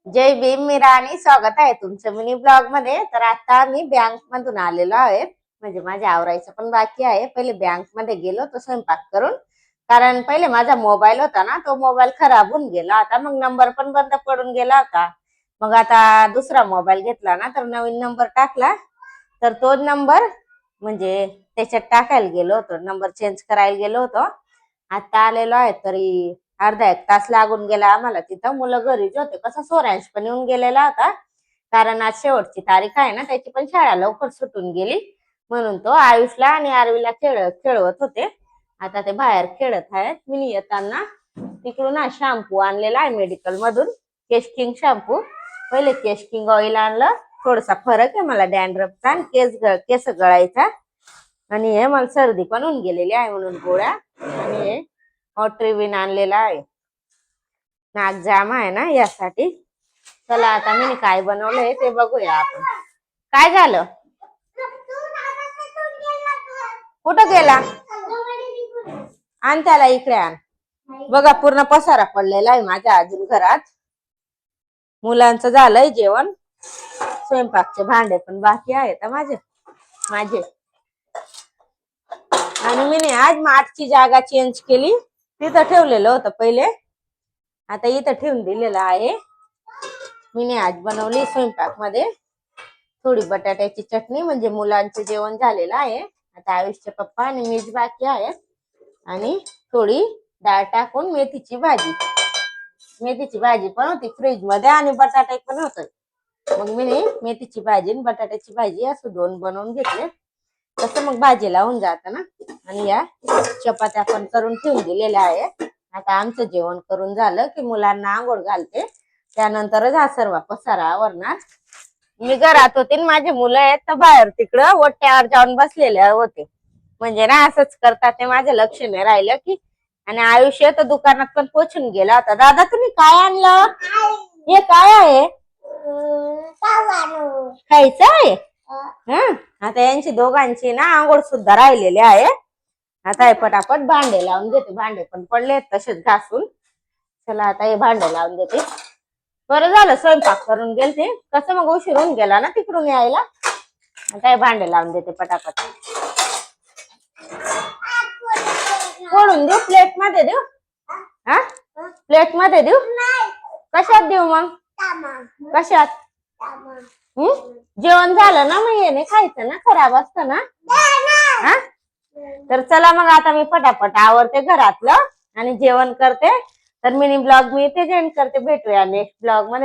जय भीम, मी राणी. स्वागत आहे तुमचं मिनी ब्लॉग मध्ये. तर आता मी बँक मधून आलेलो आहे. म्हणजे माझ्या आवरायचं पण बाकी आहे. पहिले बँक मध्ये गेलो तो स्वयंपाक करून, कारण पहिले माझा मोबाईल होता ना, तो मोबाईल खराब होऊन गेला होता. मग नंबर पण बंद पडून गेला होता. मग आता दुसरा मोबाईल घेतला ना, तर नवीन नंबर टाकला. तर तो नंबर म्हणजे त्याच्यात टाकायला गेलो होतो, नंबर चेंज करायला गेलो होतो. आता आलेलो आहे. तरी अर्धा एक तास लागून गेला आम्हाला. तिथं मुलं घरीच होते. कसा सोरांश पण येऊन गेलेला होता, कारण आज शेवटची तारीख आहे ना, त्याची पण शाळा लवकर सुटून गेली. म्हणून तो आयुषला आणि आरवीला खेळवत होते. आता ते बाहेर खेळत आहेत. मी येताना तिकडून हा शॅम्पू आणलेला आहे मेडिकल मधून, केश किंग शॅम्पू. पहिले केश किंग ऑइल आणलं. थोडासा फरक आहे मला डॅन्ड्रफचा आणि केस गळायचा. आणि हे मला सर्दी पण होऊन गेलेली आहे म्हणून गोळ्या. आणि हे ऑट्रिविन आणलेला आहे, नाक जाम आहे ना यासाठी. चला आता मी काय बनवलंय ते बघूया आपण. काय झालं? कुठं गेला? आण त्याला इकडे आण. बघा पूर्ण पसारा पडलेला आहे माझ्या अजून घरात. मुलांचं झालंय जेवण, स्वयंपाकचे भांडे पण बाकी आहेत माझे. आणि मी आज माठची जागा चेंज केली. तिथं ठेवलेलं होतं पहिले, आता इथं ठेवून दिलेलं आहे. मी आज बनवली स्वयंपाक मध्ये थोडी बटाट्याची चटणी, म्हणजे मुलांचं जेवण झालेलं आहे. आता आयुषचे पप्पा आणि मीच बाकी आहे. आणि थोडी डाळ टाकून मेथीची भाजी पण होती फ्रीज मध्ये, आणि बटाटे पण होते. मग मी मेथीची भाजी आणि बटाट्याची भाजी असं दोन बनवून घेतले. तसं मग भाजी लावून जात ना. आणि या चपात्या पण करून ठेवून दिलेल्या आहे. आता आमचं जेवण करून झालं की मुलांना आंघोळ घालते, त्यानंतरच हा सर्व पसारा आवरणार. मी घरात होते, माझे मुलं आहेत तर बाहेर तिकडं ओट्यावर जाऊन बसलेले होते. म्हणजे ना असंच करतात ते, माझं लक्ष नाही राहिलं की. आणि आयुष्य तर दुकानात पण पोचून गेला होता. दादा तुम्ही काय आणलं? हे काय आहे? खायचं आहे. आता यांची दोघांची ना आंघोळ सुद्धा राहिलेली आहे. आता हे पटापट भांडे लावून देते. भांडे पण पडले तसेच घासून. चला आता हे भांडे लावून देते. बरं झालं स्वयंपाक करून गेलते, कसं मग उशीर होऊन गेला ना तिकडून यायला. आता हे भांडे लावून देते पटापट. फोडून देऊ? प्लेट मध्ये देऊ? हा, प्लेट मध्ये देऊ? कशात देऊ मग? कशात? जेवण झालं ना, मग येणे खायचं ना, खराब असतं ना. हा, तर चला मग आता मी पटापट आवरते घरातलं आणि जेवण करते. तर मिनी ब्लॉग मी इथे एंड करते. भेटूया नेक्स्ट ब्लॉग मध्ये.